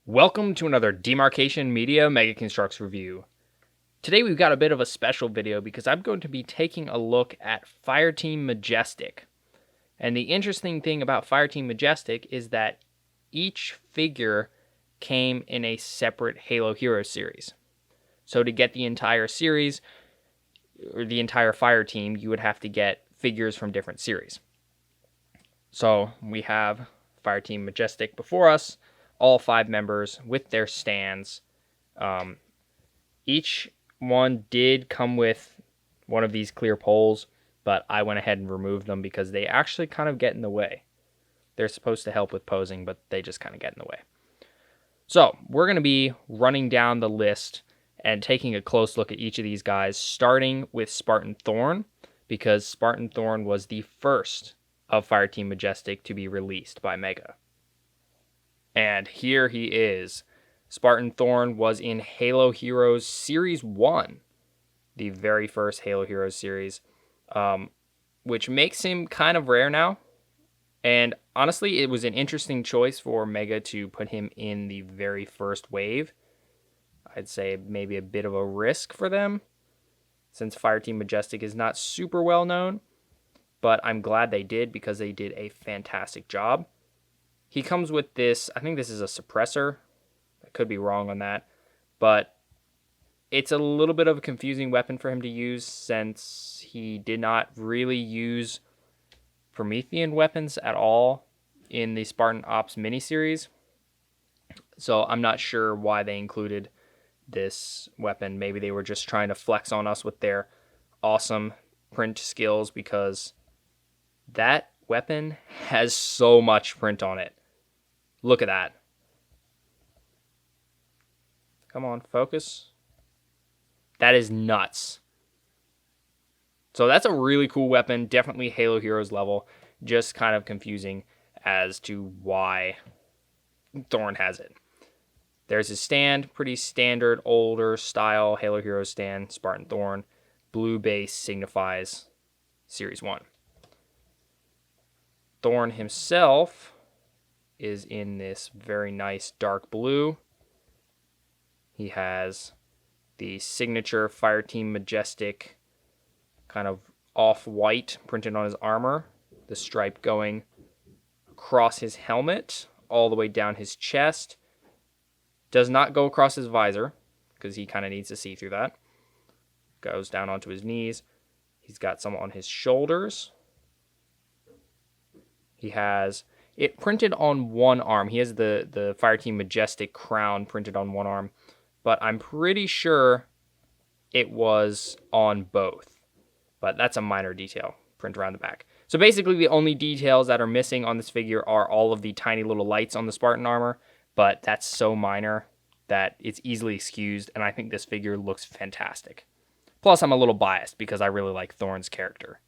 Welcome to another Demarcation Media Mega Construx review. Today we've got a bit of a special video because I'm going to be taking a look at Fireteam Majestic. And the interesting thing about Fireteam Majestic is that each figure came in a separate Halo Heroes series. So to get the entire series, or the entire Fireteam, you would have to get figures from different series. So we have Fireteam Majestic before us, all 5 members with their stands. Each one did come with one of these clear poles, but I went ahead and removed them because they actually kind of get in the way. They're supposed to help with posing, but they just kind of get in the way. So we're going to be running down the list and taking a close look at each of these guys, starting with Spartan Thorne, because Spartan Thorne was the first of Fireteam Majestic to be released by Mega. And here he is. Spartan Thorne was in Halo Heroes Series 1, the very first Halo Heroes series, which makes him kind of rare now. And honestly, it was an interesting choice for Mega to put him in the very first wave. I'd say maybe a bit of a risk for them, since Fireteam Majestic is not super well known. But I'm glad they did because they did a fantastic job. He comes with this, I think this is a suppressor. I could be wrong on that. But it's a little bit of a confusing weapon for him to use since he did not really use Promethean weapons at all in the Spartan Ops miniseries. So I'm not sure why they included this weapon. Maybe they were just trying to flex on us with their awesome print skills, because that weapon has so much print on it. Look at that. Come on, focus. That is nuts. So that's a really cool weapon. Definitely Halo Heroes level. Just kind of confusing as to why Thorne has it. There's his stand. Pretty standard, older style Halo Heroes stand. Spartan Thorne. Blue base signifies Series 1. Thorne himself is in this very nice dark blue. He has the signature Fireteam Majestic kind of off-white printed on his armor. The stripe going across his helmet, all the way down his chest. Does not go across his visor, because he kind of needs to see through that. Goes down onto his knees. He's got some on his shoulders. He has it printed on one arm. He has the Fireteam Majestic crown printed on one arm, but I'm pretty sure it was on both. But that's a minor detail, print around the back. So basically the only details that are missing on this figure are all of the tiny little lights on the Spartan armor, but that's so minor that it's easily excused, and I think this figure looks fantastic. Plus, I'm a little biased because I really like Thorne's character.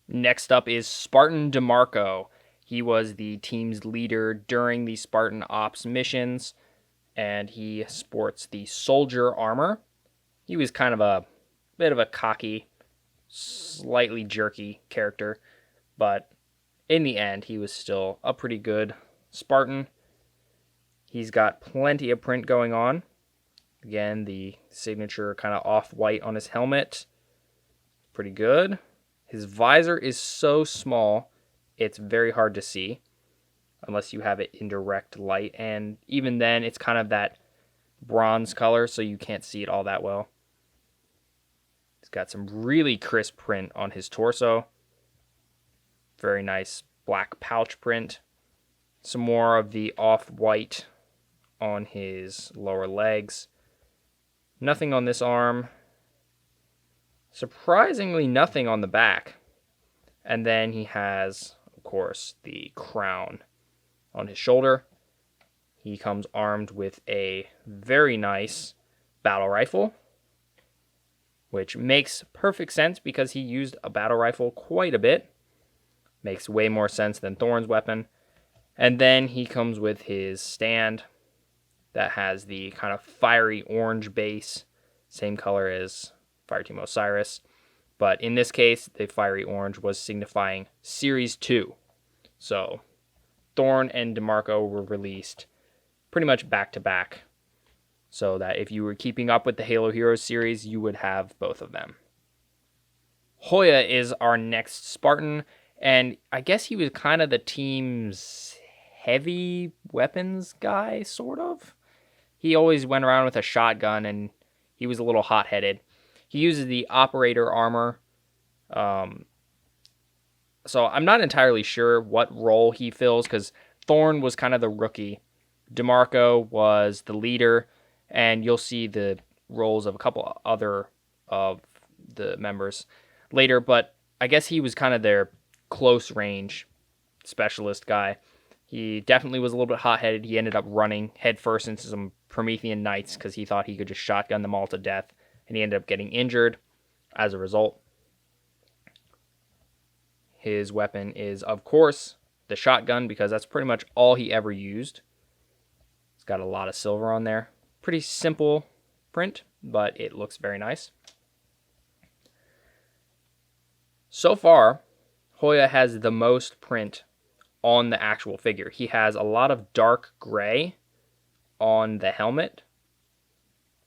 Next up is Spartan DeMarco. He was the team's leader during the Spartan Ops missions, and he sports the soldier armor. He was kind of a bit of a cocky, slightly jerky character, but in the end, he was still a pretty good Spartan. He's got plenty of print going on. Again, the signature kind of off-white on his helmet. Pretty good. His visor is so small, it's very hard to see unless you have it in direct light. And even then, it's kind of that bronze color, so you can't see it all that well. He's got some really crisp print on his torso. Very nice black pouch print. Some more of the off-white on his lower legs. Nothing on this arm. Surprisingly, nothing on the back. And then he has, of course, the crown on his shoulder. He comes armed with a very nice battle rifle, which makes perfect sense because he used a battle rifle quite a bit. Makes way more sense than Thorne's weapon. And then he comes with his stand that has the kind of fiery orange base, same color as Fireteam Osiris. But in this case, the fiery orange was signifying Series 2. So Thorne and DeMarco were released pretty much back to back, so that if you were keeping up with the Halo Heroes series, you would have both of them. Hoya is our next Spartan, and I guess he was kind of the team's heavy weapons guy, sort of. He always went around with a shotgun, and he was a little hot-headed. He uses the operator armor, so I'm not entirely sure what role he fills, because Thorne was kind of the rookie. DeMarco was the leader, and you'll see the roles of a couple other of the members later, but I guess he was kind of their close range specialist guy. He definitely was a little bit hot-headed. He ended up running headfirst into some Promethean Knights because he thought he could just shotgun them all to death, and he ended up getting injured as a result. His weapon is, of course, the shotgun, because that's pretty much all he ever used. It's got a lot of silver on there. Pretty simple print, but it looks very nice. So far, Hoya has the most print on the actual figure. He has a lot of dark gray on the helmet.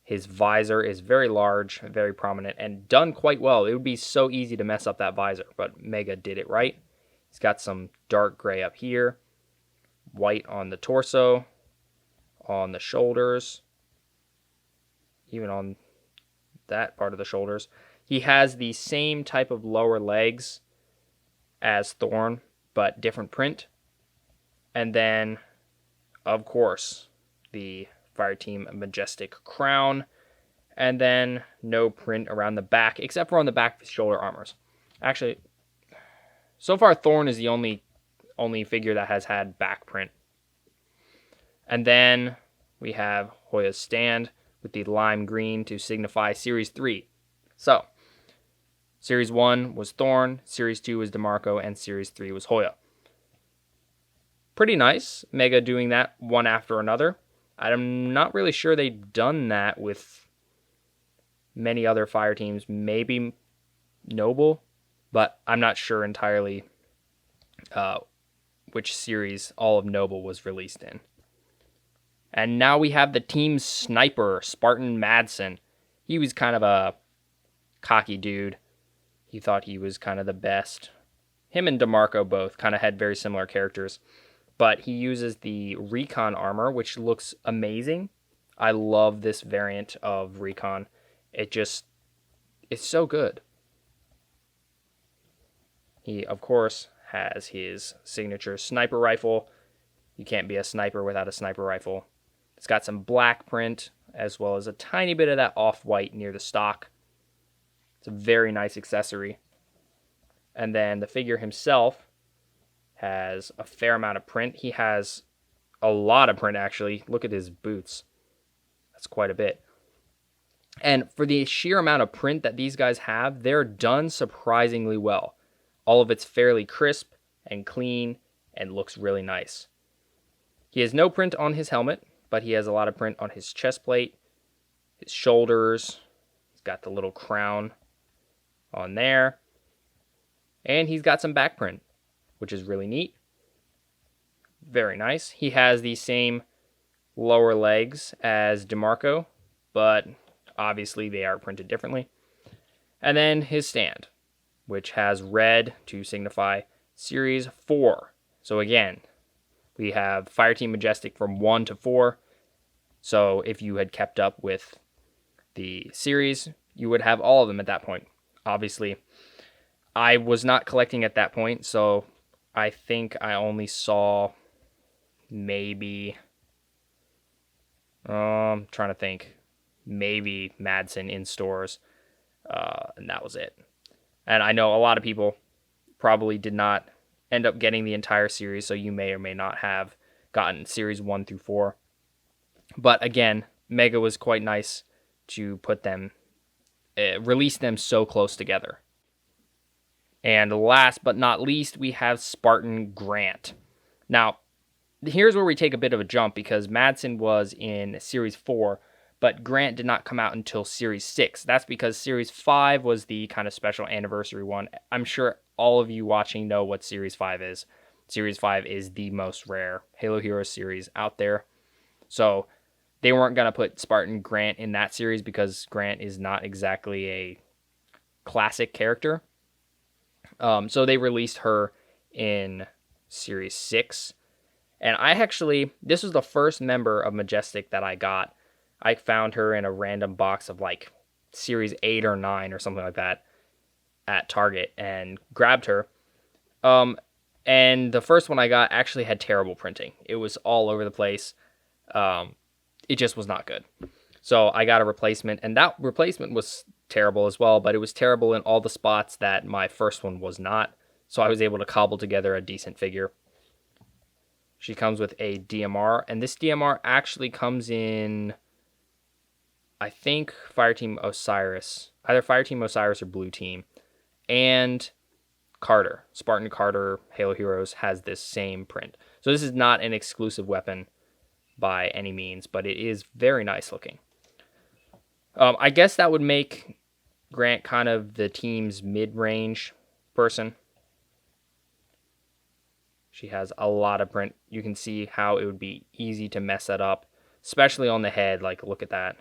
His visor is very large, very prominent, and done quite well. It would be so easy to mess up that visor, but Mega did it right. He's got some dark gray up here, white on the torso, on the shoulders, even on that part of the shoulders. He has the same type of lower legs as Thorne, but different print. And then, of course, the Fireteam Majestic crown, and then no print around the back, except for on the back of his shoulder armors. Actually, so far Thorne is the only figure that has had back print. And then we have Hoya's stand with the lime green to signify Series 3. So, Series 1 was Thorne, Series 2 was DeMarco, and Series 3 was Hoya. Pretty nice, Mega doing that one after another. I'm not really sure they've done that with many other fire teams. Maybe Noble, but I'm not sure entirely which series all of Noble was released in. And now we have the team's sniper, Spartan Madsen. He was kind of a cocky dude. He thought he was kind of the best. Him and DeMarco both kind of had very similar characters. But he uses the Recon armor, which looks amazing. I love this variant of Recon. It's so good. He, of course, has his signature sniper rifle. You can't be a sniper without a sniper rifle. It's got some black print, as well as a tiny bit of that off-white near the stock. It's a very nice accessory. And then the figure himself has a fair amount of print. He has a lot of print, actually. Look at his boots. That's quite a bit. And for the sheer amount of print that these guys have, they're done surprisingly well. All of it's fairly crisp and clean and looks really nice. He has no print on his helmet, but he has a lot of print on his chest plate, his shoulders. He's got the little crown on there. And he's got some back print, which is really neat. Very nice. He has the same lower legs as DeMarco, but obviously they are printed differently. And then his stand, which has red to signify Series 4. So again, we have Fireteam Majestic from 1 to 4. So if you had kept up with the series, you would have all of them at that point. Obviously, I was not collecting at that point, so I think I only saw maybe, I'm trying to think, maybe Madsen in stores, and that was it. And I know a lot of people probably did not end up getting the entire series, so you may or may not have gotten Series 1 through 4. But again, Mega was quite nice to put them, release them so close together. And last but not least, we have Spartan Grant. Now, here's where we take a bit of a jump, because Madsen was in Series 4, but Grant did not come out until Series 6. That's because Series 5 was the kind of special anniversary one. I'm sure all of you watching know what Series 5 is. Series 5 is the most rare Halo Heroes series out there. So they weren't going to put Spartan Grant in that series because Grant is not exactly a classic character. So they released her in Series 6. And this was the first member of Majestic that I got. I found her in a random box of like Series 8 or 9 or something like that at Target and grabbed her. And the first one I got actually had terrible printing. It was all over the place. It just was not good. So I got a replacement, and that replacement was terrible as well, but it was terrible in all the spots that my first one was not. So I was able to cobble together a decent figure. She comes with a DMR, and this DMR actually comes in, I think, Fireteam Osiris. Either Fireteam Osiris or Blue Team. And Carter. Spartan Carter Halo Heroes has this same print. So this is not an exclusive weapon by any means, but it is very nice looking. I guess that would make Grant kind of the team's mid-range person. She has a lot of print. You can see how it would be easy to mess that up, especially on the head. Like, look at that.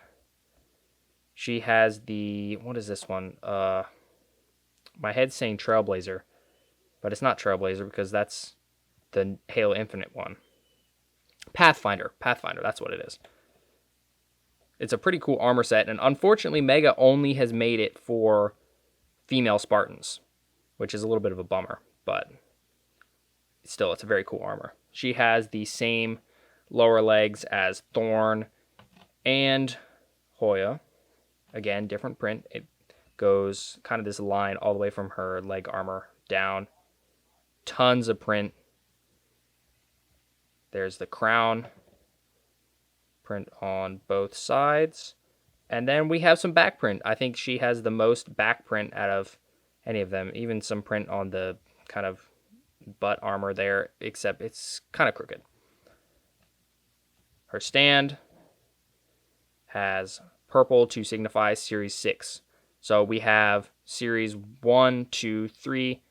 She has what is this one? My head's saying Trailblazer, but it's not Trailblazer because that's the Halo Infinite one. Pathfinder, that's what it is. It's a pretty cool armor set, and unfortunately, Mega only has made it for female Spartans, which is a little bit of a bummer, but still, it's a very cool armor. She has the same lower legs as Thorne and Hoya. Again, different print. It goes kind of this line all the way from her leg armor down. Tons of print. There's the crown print on both sides. And then we have some back print. I think she has the most back print out of any of them. Even some print on the kind of butt armor there, except it's kind of crooked. Her stand has purple to signify Series 6. So we have Series 1, 2, 3,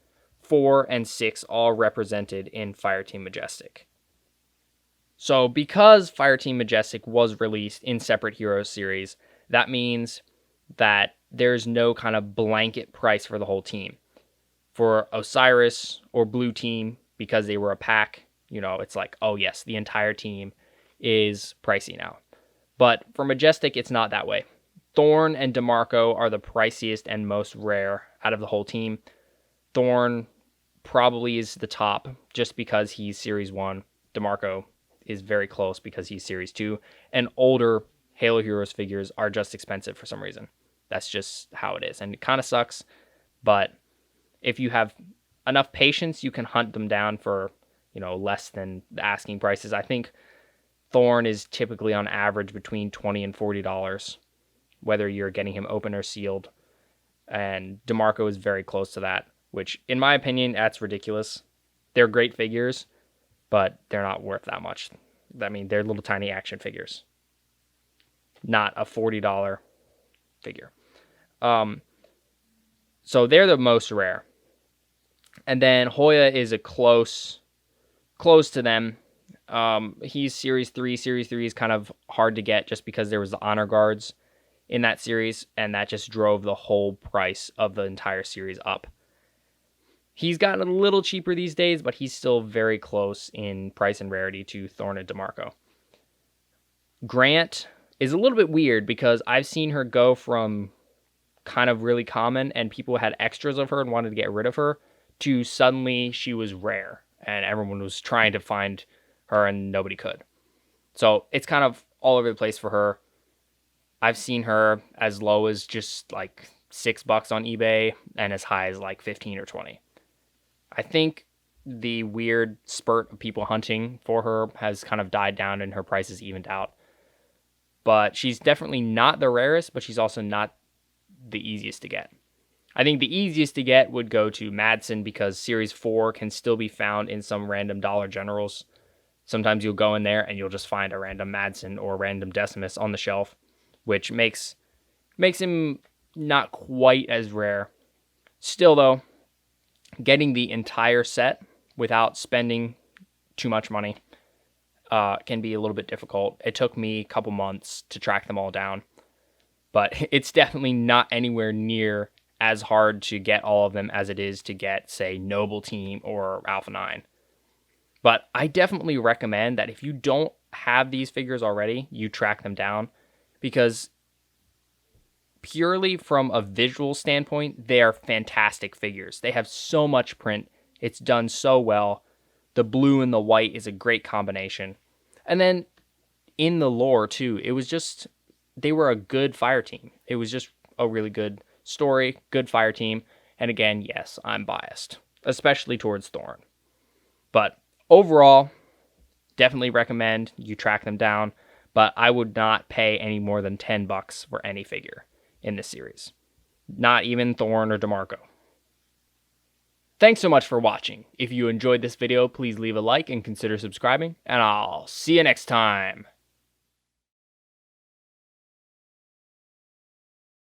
4, and 6 all represented in Fireteam Majestic. So because Fireteam Majestic was released in separate Heroes series, that means that there's no kind of blanket price for the whole team. For Osiris or Blue Team, because they were a pack, it's like, oh yes, the entire team is pricey now. But for Majestic, it's not that way. Thorne and DeMarco are the priciest and most rare out of the whole team. Thorne probably is the top just because he's Series 1. DeMarco is very close because he's Series 2. And older Halo Heroes figures are just expensive for some reason. That's just how it is. And it kind of sucks, but if you have enough patience, you can hunt them down for, less than the asking prices. I think Thorne is typically on average between $20 and $40, whether you're getting him open or sealed. And DeMarco is very close to that, which, in my opinion, that's ridiculous. They're great figures, but they're not worth that much. I mean, they're little tiny action figures, not a $40 figure. So they're the most rare. And then Hoya is a close to them. He's Series 3. Series 3 is kind of hard to get just because there was the honor guards in that series, and that just drove the whole price of the entire series up. He's gotten a little cheaper these days, but he's still very close in price and rarity to Thorne and DeMarco. Grant is a little bit weird because I've seen her go from kind of really common and people had extras of her and wanted to get rid of her to suddenly she was rare and everyone was trying to find her and nobody could. So it's kind of all over the place for her. I've seen her as low as just like $6 on eBay and as high as like 15 or 20. I think the weird spurt of people hunting for her has kind of died down and her price is evened out. But she's definitely not the rarest, but she's also not the easiest to get. I think the easiest to get would go to Madsen because Series 4 can still be found in some random Dollar Generals. Sometimes you'll go in there and you'll just find a random Madsen or random Decimus on the shelf, which makes him not quite as rare. Still, though, getting the entire set without spending too much money can be a little bit difficult. It took me a couple months to track them all down, but it's definitely not anywhere near as hard to get all of them as it is to get, say, Noble Team or Alpha 9. But I definitely recommend that if you don't have these figures already, you track them down, because purely from a visual standpoint, they are fantastic figures. They have so much print. It's done so well. The blue and the white is a great combination. And then in the lore too, it was just, they were a good fire team. It was just a really good story, good fire team. And again, yes, I'm biased, especially towards Thorne. But overall, definitely recommend you track them down, but I would not pay any more than $10 for any figure in this series. Not even Thorne or DeMarco. Thanks so much for watching. If you enjoyed this video, please leave a like and consider subscribing, and I'll see you next time.